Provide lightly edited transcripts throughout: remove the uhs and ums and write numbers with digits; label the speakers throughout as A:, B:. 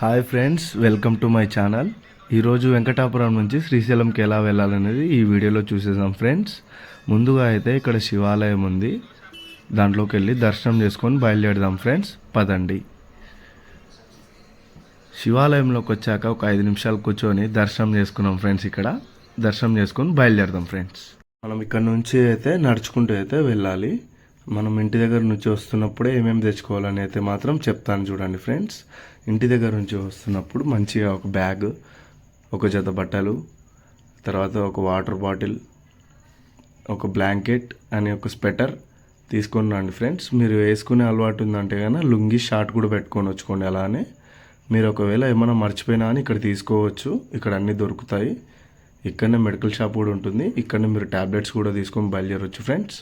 A: Hi friends, welcome to my channel. ఈరోజు వెంకటాపురం నుంచి శ్రీశైలంకి ఎలా వెళ్ళాలనేది ఈ వీడియోలో చూసేసాం ఫ్రెండ్స్. ముందుగా అయితే ఇక్కడ శివాలయం ఉంది, దాంట్లోకి వెళ్ళి దర్శనం చేసుకొని బయలుదేరదాం ఫ్రెండ్స్. పదండి. శివాలయంలోకి వచ్చాక ఒక 5 నిమిషాలు కూర్చొని దర్శనం చేసుకున్నాం ఫ్రెండ్స్. ఇక్కడ దర్శనం చేసుకొని బయలుదేరదాం ఫ్రెండ్స్. మనం ఇక్కడ నుంచి అయితే నడుచుకుంటూ అయితే వెళ్ళాలి. మనం ఇంటి దగ్గర నుంచి వస్తున్నప్పుడే ఏమేమి తెచ్చుకోవాలని అయితే మాత్రం చెప్తాను చూడండి ఫ్రెండ్స్. ఇంటి దగ్గర నుంచి వస్తున్నప్పుడు మంచిగా ఒక బ్యాగ్, ఒక జత బట్టలు, తర్వాత ఒక వాటర్ బాటిల్, ఒక బ్లాంకెట్ అని ఒక స్వెటర్ తీసుకొని రండి ఫ్రెండ్స్. మీరు వేసుకునే అలవాటు ఉందంటే కనుక లుంగి షార్ట్ కూడా పెట్టుకొని వచ్చుకోండి. అలానే మీరు ఒకవేళ ఏమైనా మర్చిపోయినా అని ఇక్కడ తీసుకోవచ్చు. ఇక్కడ అన్నీ దొరుకుతాయి. ఇక్కడనే మెడికల్ షాప్ కూడా ఉంటుంది. ఇక్కడనే మీరు ట్యాబ్లెట్స్ కూడా తీసుకొని బయలుదేరవచ్చు ఫ్రెండ్స్.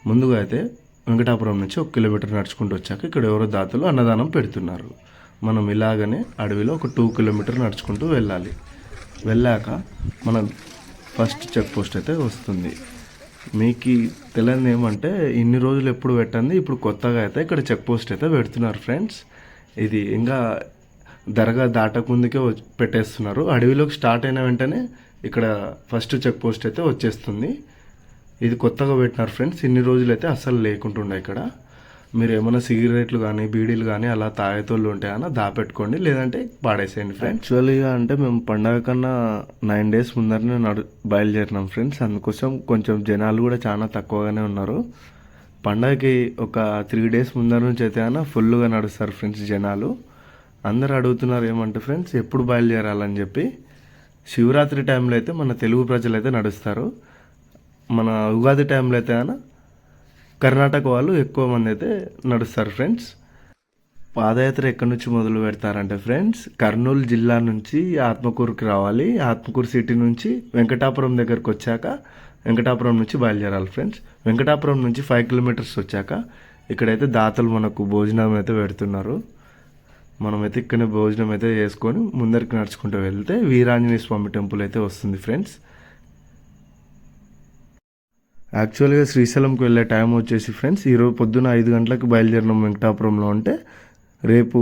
A: ముందుగా అయితే వెంకటాపురం నుంచి 1 కిలోమీటర్ నడుచుకుంటూ వచ్చాక ఇక్కడ ఎవరో దాతలు అన్నదానం పెడుతున్నారు. మనం ఇలాగనే అడవిలో ఒక 2 కిలోమీటర్ నడుచుకుంటూ వెళ్ళాలి. వెళ్ళాక మనం ఫస్ట్ చెక్ పోస్ట్ అయితే వస్తుంది. మీకు తెలియదు ఏమంటే ఇన్ని రోజులు ఎప్పుడు పెట్టండి, ఇప్పుడు కొత్తగా అయితే ఇక్కడ చెక్ పోస్ట్ అయితే పెడుతున్నారు ఫ్రెండ్స్. ఇది ఇంకా దర్గా దాటకుందుకే పెట్టేస్తున్నారు. అడవిలోకి స్టార్ట్ అయిన వెంటనే ఇక్కడ ఫస్ట్ చెక్ పోస్ట్ అయితే వచ్చేస్తుంది. ఇది కొత్తగా పెట్టినారు ఫ్రెండ్స్. ఇన్ని రోజులు అయితే అస్సలు లేకుంటుండే. ఇక్కడ మీరు ఏమైనా సిగరెట్లు కానీ బీడీలు కానీ అలా తాగేతోళ్ళు ఉంటాయన్నా దాపెట్టుకోండి, లేదంటే పాడేసేయండి ఫ్రెండ్స్. యాక్చువల్గా అంటే మేము పండగ కన్నా 9 డేస్ ముందరనే బయలుదేరినాం ఫ్రెండ్స్. అందుకోసం కొంచెం జనాలు కూడా చాలా తక్కువగానే ఉన్నారు. పండగకి ఒక 3 డేస్ ముందర నుంచి అయితే అన్న ఫుల్గా నడుస్తారు ఫ్రెండ్స్ జనాలు. అందరు అడుగుతున్నారు ఏమంటే ఫ్రెండ్స్ ఎప్పుడు బయలుదేరాలని చెప్పి. శివరాత్రి టైంలో అయితే మన తెలుగు ప్రజలు అయితే నడుస్తారు. మన ఉగాది టైంలో అయితే అన్న కర్ణాటక వాళ్ళు ఎక్కువ మంది అయితే నడుస్తారు ఫ్రెండ్స్. పాదయాత్ర ఎక్కడి నుంచి మొదలు పెడతారంటే ఫ్రెండ్స్ కర్నూలు జిల్లా నుంచి ఆత్మకూరుకి రావాలి. ఆత్మకూరు సిటీ నుంచి వెంకటాపురం దగ్గరకు వచ్చాక వెంకటాపురం నుంచి బయలుదేరాలి ఫ్రెండ్స్. వెంకటాపురం నుంచి 5 కిలోమీటర్స్ వచ్చాక ఇక్కడైతే దాతలు మనకు భోజనం అయితే పెడుతున్నారు. మనమైతే ఇక్కడనే భోజనం అయితే చేసుకొని ముందరికి నడుచుకుంటూ వెళ్తే వీరాంజనేయ స్వామి టెంపుల్ అయితే వస్తుంది ఫ్రెండ్స్. యాక్చువల్గా శ్రీశైలంకి వెళ్ళే టైం వచ్చేసి ఫ్రెండ్స్ ఈరోజు పొద్దున 5 గంటలకు బయలుదేరినాం వెంకటాపురంలో. అంటే రేపు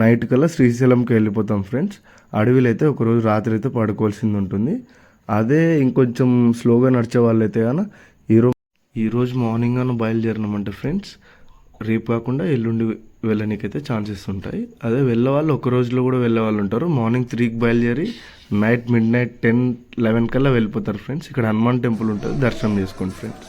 A: నైట్ కల్లా శ్రీశైలంకి వెళ్ళిపోతాం ఫ్రెండ్స్. అడవిలో అయితే ఒకరోజు రాత్రి అయితే పడుకోవాల్సింది ఉంటుంది. అదే ఇంకొంచెం స్లోగా నడిచే వాళ్ళు అయితే కానీ ఈరోజు మార్నింగ్ అని బయలుదేరినామంటే ఫ్రెండ్స్ రేపు కాకుండా ఎల్లుండి వెళ్ళడానికైతే ఛాన్సెస్ ఉంటాయి. అదే వెళ్ళే వాళ్ళు ఒక రోజులో కూడా వెళ్ళే వాళ్ళు ఉంటారు. మార్నింగ్ 3కి బయలుదేరి మిడ్ నైట్ 10-11 కల్లా వెళ్ళిపోతారు ఫ్రెండ్స్. ఇక్కడ హనుమాన్ టెంపుల్ ఉంటుంది, దర్శనం చేసుకోండి ఫ్రెండ్స్.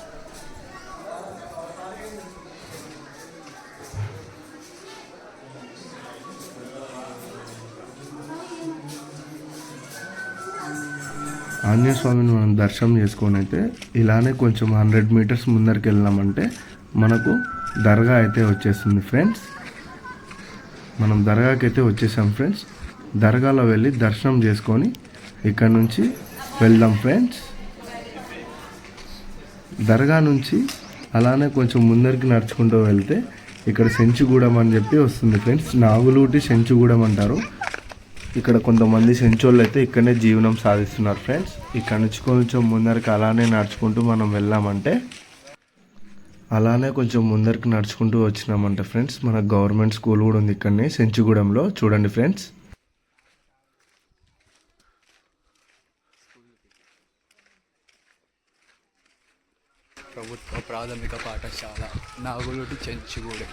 A: ఆంజనేయ స్వామిని మనం దర్శనం చేసుకొని అయితే ఇలానే కొంచెం 100 మీటర్స్ ముందరికి వెళ్ళామంటే మనకు దర్గా అయితే వచ్చేస్తుంది ఫ్రెండ్స్. మనం దర్గాకి అయితే వచ్చేసాం ఫ్రెండ్స్. దర్గాలో వెళ్ళి దర్శనం చేసుకొని ఇక్కడ నుంచి వెళ్దాం ఫ్రెండ్స్. దర్గా నుంచి అలానే కొంచెం ముందరికి నడుచుకుంటూ వెళ్తే ఇక్కడ సెంచుగూడెం అని చెప్పి వస్తుంది ఫ్రెండ్స్. నాగులూటి సెంచుగూడెం అంటారు. ఇక్కడ కొంతమంది సెంచోళ్ళు అయితే ఇక్కడనే జీవనం సాధిస్తున్నారు ఫ్రెండ్స్. ఇక్కడ నుంచి కొంచెం ముందరికి అలానే నడుచుకుంటూ మనం వెళ్ళామంటే అలానే కొంచెం ముందరికి నడుచుకుంటూ వచ్చినామంటే ఫ్రెండ్స్ మన గవర్నమెంట్ స్కూల్ కూడా ఉంది ఇక్కడనే సెంచుగూడెంలో. చూడండి ఫ్రెండ్స్.
B: ప్రభుత్వ ప్రాథమిక పాఠశాల నాగులూటి చెంచుగూడెం,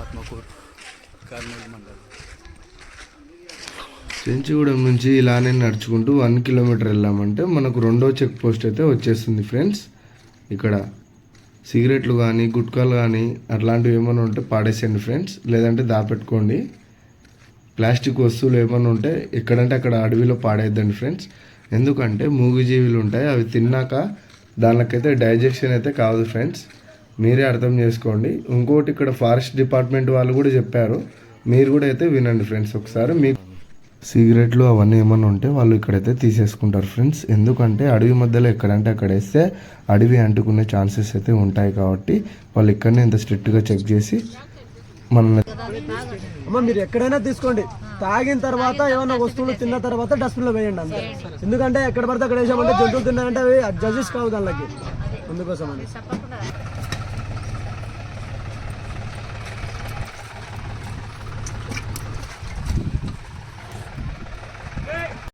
B: ఆత్మకూరు, కర్నూలు మండలం.
A: సెంచుగూడెం నుంచి ఇలానే నడుచుకుంటూ 1 కిలోమీటర్ వెళ్ళామంటే మనకు రెండో చెక్ పోస్ట్ అయితే వచ్చేస్తుంది ఫ్రెండ్స్. ఇక్కడ సిగరెట్లు కానీ గుట్కాలు కానీ అట్లాంటివి ఏమైనా ఉంటే పాడేసేయండి ఫ్రెండ్స్, లేదంటే దాపెట్టుకోండి. ప్లాస్టిక్ వస్తువులు ఏమైనా ఉంటే ఎక్కడంటే అక్కడ అడవిలో పాడేద్దండి ఫ్రెండ్స్. ఎందుకంటే మూగజీవులు ఉంటాయి, అవి తిన్నాక దానికైతే డైజెషన్ అయితే కాదు ఫ్రెండ్స్. మీరే అర్థం చేసుకోండి. ఇంకోటి ఇక్కడ ఫారెస్ట్ డిపార్ట్మెంట్ వాళ్ళు కూడా చెప్పారు, మీరు కూడా అయితే వినండి ఫ్రెండ్స్ ఒకసారి. మీకు సిగరెట్లు అవన్నీ ఏమైనా ఉంటే వాళ్ళు ఇక్కడైతే తీసేసుకుంటారు ఫ్రెండ్స్. ఎందుకంటే అడవి మధ్యలో ఎక్కడంటే అక్కడ వేస్తే అడవి అంటుకునే ఛాన్సెస్ అయితే ఉంటాయి కాబట్టి వాళ్ళు ఇక్కడనే ఇంత స్ట్రిక్ట్గా చెక్ చేసి మనల్ని.
C: మీరు ఎక్కడైనా తీసుకోండి, తాగిన తర్వాత ఏమైనా వస్తువులు తిన్న తర్వాత డస్ట్బిన్లో వేయండి అంతే. ఎందుకంటే ఎక్కడ పడితే అక్కడ వేసామంటే జంతువులు తిన్నారంటే అవి జడ్జెస్ కావు దానికి, అందుకోసం అని.